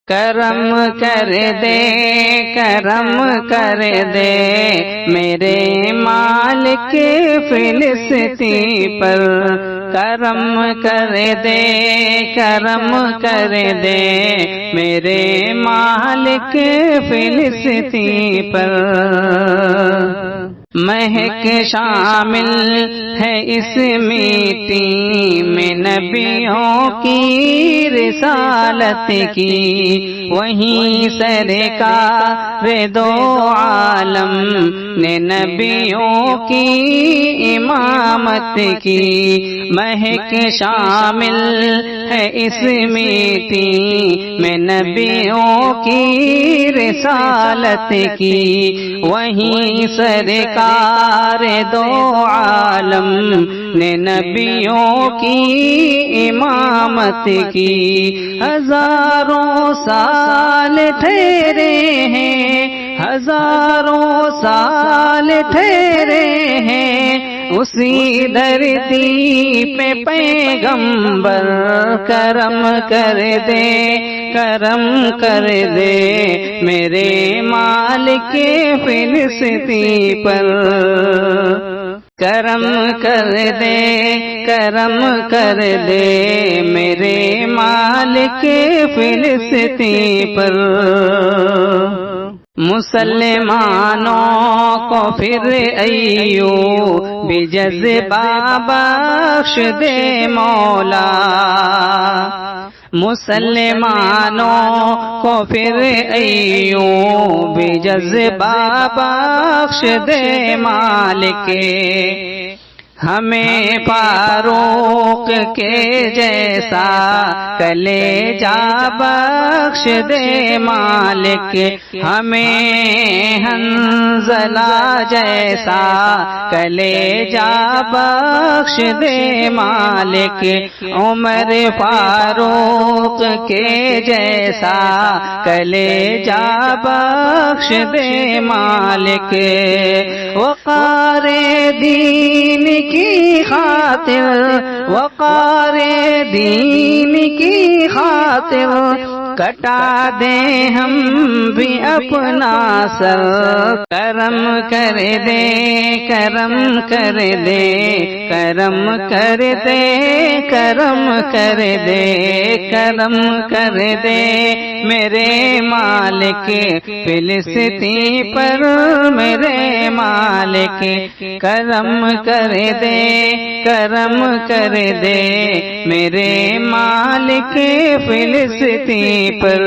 کرم کر دے کرم کر دے میرے مالک فلسطین پر، کرم کر دے کرم کر دے میرے مالک فلسطین پر۔ مہک شامل ہے اس میٹی میں نبیوں کی رسالت کی، وہیں سرکار دو عالم نے نبیوں کی امامت کی۔ مہک شامل ہے اس میٹی میں نبیوں کی رسالت کی، وہیں سرکار دو عالم نے نبیوں کی امامت کی۔ ہزاروں سال ٹھہرے ہیں ہزاروں سال ٹھہرے ہیں اسی دھرتی پہ پیغمبر، کرم کر دے کرم کر دے میرے مالک فلسطین پر، کرم کر دے کرم کر دے میرے مالک فلسطین پر۔ مسلمانوں کو پھر ایوب جذبہ بخش دے مولا، مسلمانوں کو پھر ایوب جذبہ بخش دے مالک، ہمیں فاروق کے جیسا کلیجہ بخش دے مالک، ہمیں حنظلہ جیسا کلیجہ بخش دے مالک، عمر فاروق کے جیسا کلیجہ بخش دے مالک، وقار دین کی خاطر وقار دین کی خاطر کٹا دیں ہم بھی اپنا سر، کرم کر دے کرم کر دے کرم کر دے کرم کر دے کرم کر دے میرے مالک فلسطین پر، میرے مالک کرم کر دے کرم کر دے میرے مالک فلسطین پر۔